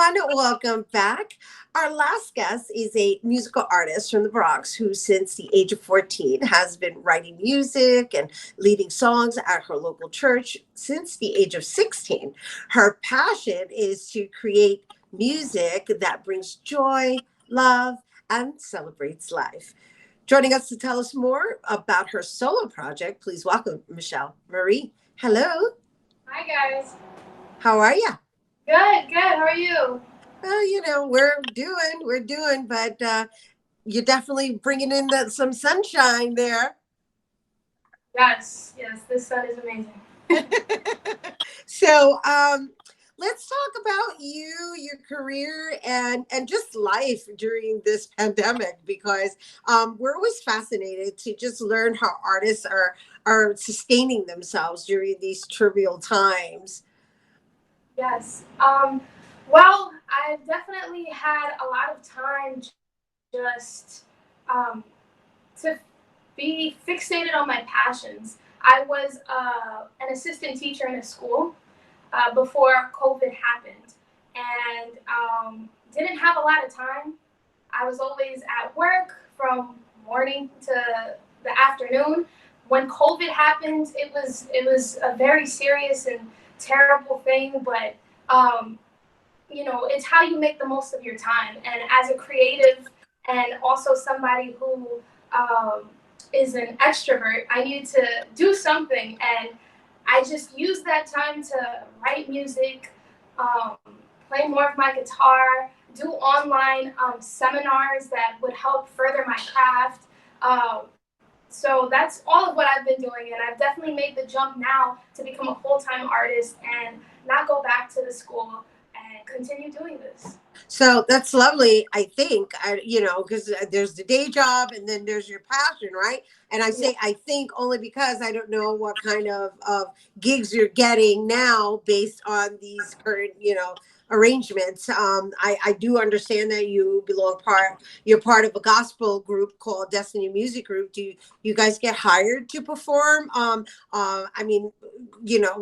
everyone. Welcome back. Our last guest is a musical artist from the Bronx who, since the age of 14, has been writing music and leading songs at her local church since the age of 16. Her passion is to create music that brings joy, love, and celebrates life. Joining us to tell us more about her solo project, please welcome Michelle Marie. Hello. Hi guys. How are you? Good, good. How are you? Well, we're doing, but you're definitely bringing in some sunshine there. Yes, yes. This sun is amazing. So, let's talk about you, your career, and just life during this pandemic because we're always fascinated to just learn how artists are sustaining themselves during these trivial times. Yes. Well, I've definitely had a lot of time just to be fixated on my passions. I was an assistant teacher in a school before COVID happened, and didn't have a lot of time. I was always at work from morning to the afternoon. When COVID happened, it was a very serious and terrible thing, but it's how you make the most of your time. And as a creative and also somebody who um, is an extrovert, I needed to do something, and I just used that time to write music, um, play more of my guitar, do online seminars that would help further my craft. Um, so that's all of what I've been doing, and I've definitely made the jump now to become a full-time artist and not go back to the school and continue doing this. So that's lovely. I think because there's the day job and then there's your passion, right? And I Yeah. say I think only because I don't know what kind of gigs you're getting now based on these current arrangements. I do understand that you're part of a gospel group called Destiny Music Group. Do you guys get hired to perform? I mean,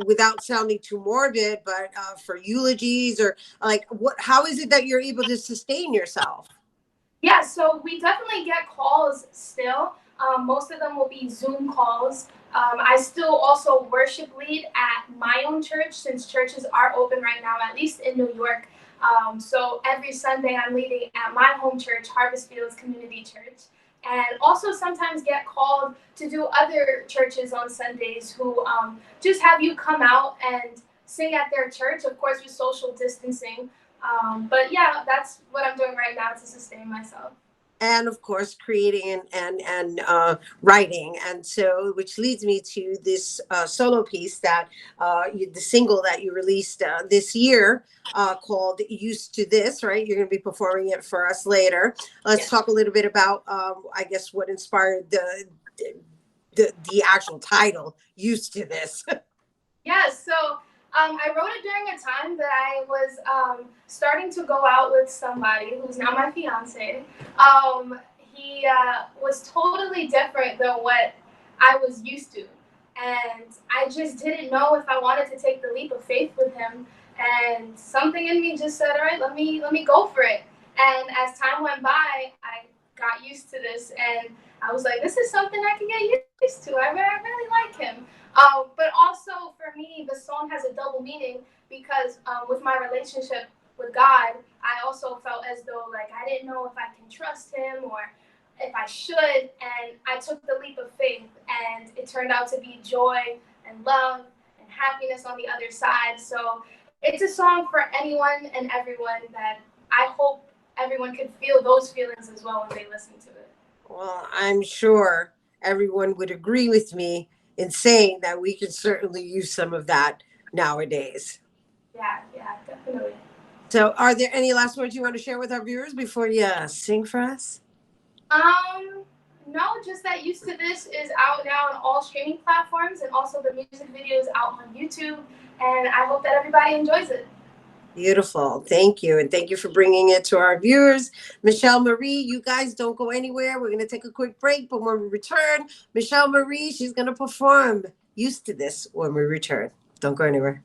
without sounding too morbid, but for eulogies or like what, how is it that you're able to sustain yourself? Yeah, so we definitely get calls still. Most of them will be Zoom calls. I still also worship lead at my own church since churches are open right now, at least in New York. So every Sunday I'm leading at my home church, Harvest Fields Community Church. And also sometimes get called to do other churches on Sundays who just have you come out and sing at their church, of course, with social distancing. But yeah, that's what I'm doing right now to sustain myself. And of course creating and writing, and so which leads me to this solo piece that the single that you released this year called Used to This, right? You're going to be performing it for us later. Let's Yes. talk a little bit about I guess what inspired the actual title Used to This. Yes, so I wrote it during a time that I was starting to go out with somebody who's now my fiance. He was totally different than what I was used to. And I just didn't know if I wanted to take the leap of faith with him. And something in me just said, all right, let me go for it. And as time went by, I got used to this, and I was like, this is something I can get used to. I really like him. But also for me, the song has a double meaning because with my relationship with God, I also felt as though like I didn't know if I can trust Him or if I should, and I took the leap of faith, and it turned out to be joy and love and happiness on the other side. So it's a song for anyone and everyone that I hope everyone could feel those feelings as well when they listen to it. Well, I'm sure everyone would agree with me in saying that we could certainly use some of that nowadays. Yeah, yeah, definitely. So, are there any last words you want to share with our viewers before you sing for us? Um, no, just that Used to This is out now on all streaming platforms, and also the music video is out on YouTube. And I hope that everybody enjoys it. Beautiful. Thank you. And thank you for bringing it to our viewers. Michelle Marie, you guys don't go anywhere. We're going to take a quick break, but when we return, Michelle Marie, she's going to perform Used to This when we return. Don't go anywhere.